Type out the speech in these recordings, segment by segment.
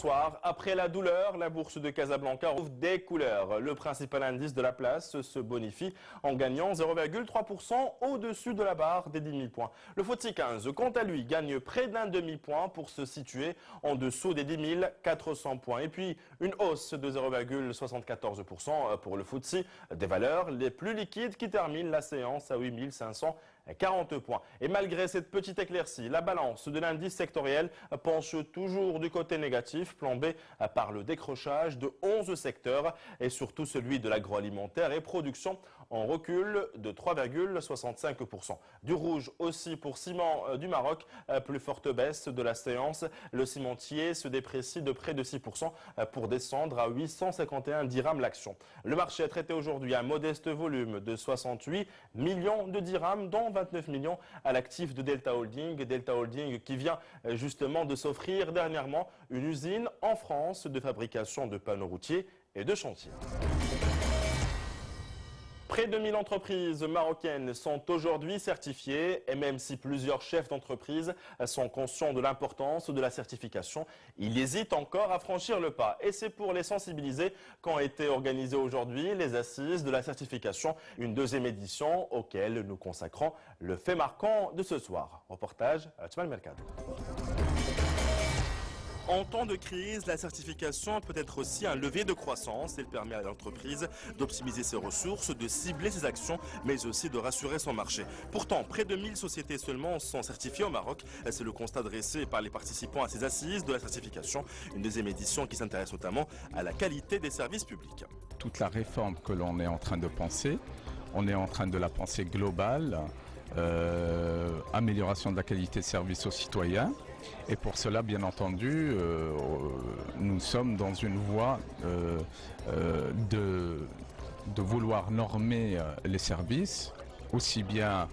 Bonsoir. Après la douleur, la bourse de Casablanca ouvre des couleurs. Le principal indice de la place se bonifie en gagnant 0,3% au-dessus de la barre des 10 000 points. Le FTSE 15, quant à lui, gagne près d'un demi-point pour se situer en dessous des 10 400 points. Et puis, une hausse de 0,74% pour le FTSE, des valeurs les plus liquides qui terminent la séance à 8 540 points. Et malgré cette petite éclaircie, la balance de l'indice sectoriel penche toujours du côté négatif, plombé par le décrochage de 11 secteurs et surtout celui de l'agroalimentaire et production en recul de 3,65%. Du rouge aussi pour Ciment du Maroc, plus forte baisse de la séance. Le cimentier se déprécie de près de 6% pour descendre à 851 dirhams l'action. Le marché a traité aujourd'hui un modeste volume de 68 millions de dirhams, dont 29 millions à l'actif de Delta Holding. Delta Holding qui vient justement de s'offrir dernièrement une usine en France de fabrication de panneaux routiers et de chantiers. Près de 1000 entreprises marocaines sont aujourd'hui certifiées et même si plusieurs chefs d'entreprise sont conscients de l'importance de la certification, ils hésitent encore à franchir le pas. Et c'est pour les sensibiliser qu'ont été organisées aujourd'hui les assises de la certification, une deuxième édition auquel nous consacrons le fait marquant de ce soir. Reportage à Tchmal Mercado. En temps de crise, la certification peut être aussi un levier de croissance. Elle permet à l'entreprise d'optimiser ses ressources, de cibler ses actions, mais aussi de rassurer son marché. Pourtant, près de 1000 sociétés seulement sont certifiées au Maroc. C'est le constat dressé par les participants à ces assises de la certification. Une deuxième édition qui s'intéresse notamment à la qualité des services publics. Toute la réforme que l'on est en train de penser, on est en train de la penser globale, amélioration de la qualité de service aux citoyens. Et pour cela, bien entendu, nous sommes dans une voie de vouloir normer les services, aussi bien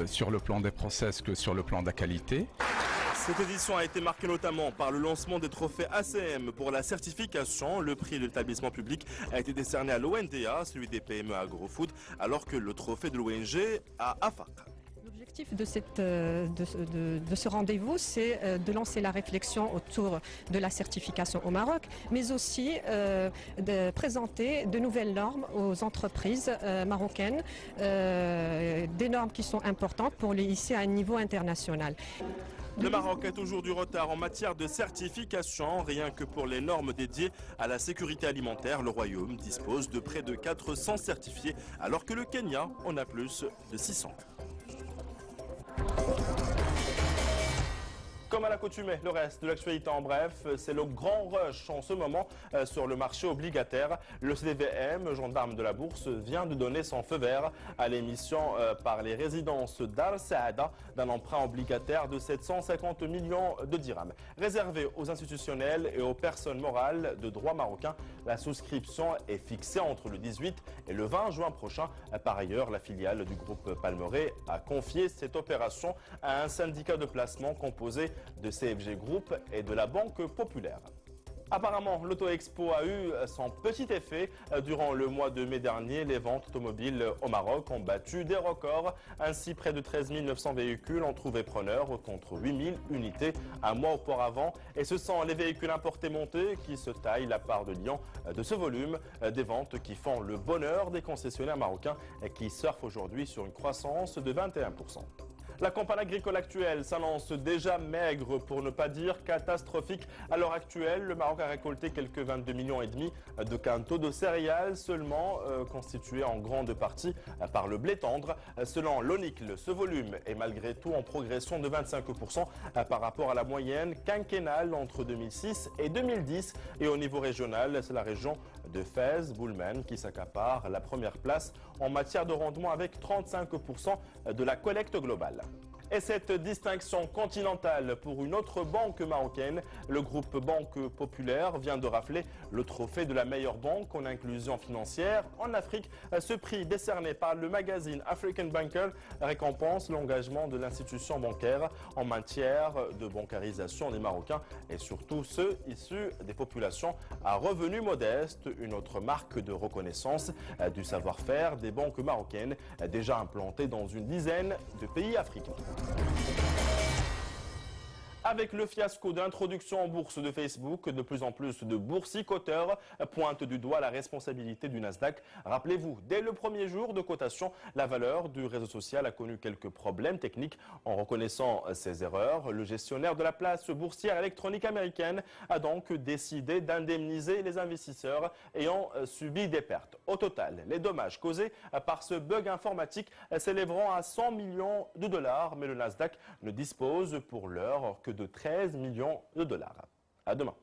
sur le plan des process que sur le plan de la qualité. Cette édition a été marquée notamment par le lancement des trophées ACM pour la certification. Le prix de l'établissement public a été décerné à l'ONDA, celui des PME AgroFood, alors que le trophée de l'ONG à AFAC. L'objectif de ce rendez-vous, c'est de lancer la réflexion autour de la certification au Maroc, mais aussi de présenter de nouvelles normes aux entreprises marocaines, des normes qui sont importantes pour les hisser à un niveau international. Le Maroc a toujours du retard en matière de certification. Rien que pour les normes dédiées à la sécurité alimentaire, le Royaume dispose de près de 400 certifiés, alors que le Kenya en a plus de 600. Comme à l'accoutumée, le reste de l'actualité en bref, c'est le grand rush en ce moment sur le marché obligataire. Le CDVM, gendarme de la bourse, vient de donner son feu vert à l'émission par les résidences d'Al Saada d'un emprunt obligataire de 750 millions de dirhams. Réservé aux institutionnels et aux personnes morales de droit marocain, la souscription est fixée entre le 18 et le 20 juin prochain. Par ailleurs, la filiale du groupe Palmeraie a confié cette opération à un syndicat de placement composé de CFG Group et de la Banque Populaire. Apparemment, l'Auto Expo a eu son petit effet. Durant le mois de mai dernier, les ventes automobiles au Maroc ont battu des records. Ainsi, près de 13 900 véhicules ont trouvé preneur contre 8 000 unités un mois auparavant. Et ce sont les véhicules importés montés qui se taillent la part de Lyon de ce volume. Des ventes qui font le bonheur des concessionnaires marocains et qui surfent aujourd'hui sur une croissance de 21%. La campagne agricole actuelle s'annonce déjà maigre, pour ne pas dire catastrophique. À l'heure actuelle, le Maroc a récolté quelques 22,5 millions de quintaux de céréales, seulement constitués en grande partie par le blé tendre. Selon l'ONICL, ce volume est malgré tout en progression de 25% par rapport à la moyenne quinquennale entre 2006 et 2010. Et au niveau régional, c'est la région de Fès-Boulmen qui s'accapare la première place en matière de rendement avec 35% de la collecte globale. Et cette distinction continentale pour une autre banque marocaine, le groupe Banque Populaire vient de rafler le trophée de la meilleure banque en inclusion financière en Afrique. Ce prix décerné par le magazine African Banker récompense l'engagement de l'institution bancaire en matière de bancarisation des Marocains et surtout ceux issus des populations à revenus modestes, une autre marque de reconnaissance du savoir-faire des banques marocaines déjà implantées dans une dizaine de pays africains. Avec le fiasco d'introduction en bourse de Facebook, de plus en plus de boursicoteurs pointent du doigt la responsabilité du Nasdaq. Rappelez-vous, dès le premier jour de cotation, la valeur du réseau social a connu quelques problèmes techniques. En reconnaissant ses erreurs, le gestionnaire de la place boursière électronique américaine a donc décidé d'indemniser les investisseurs ayant subi des pertes. Au total, les dommages causés par ce bug informatique s'élèveront à 100 millions de dollars, mais le Nasdaq ne dispose pour l'heure que de 13 millions de dollars. À demain.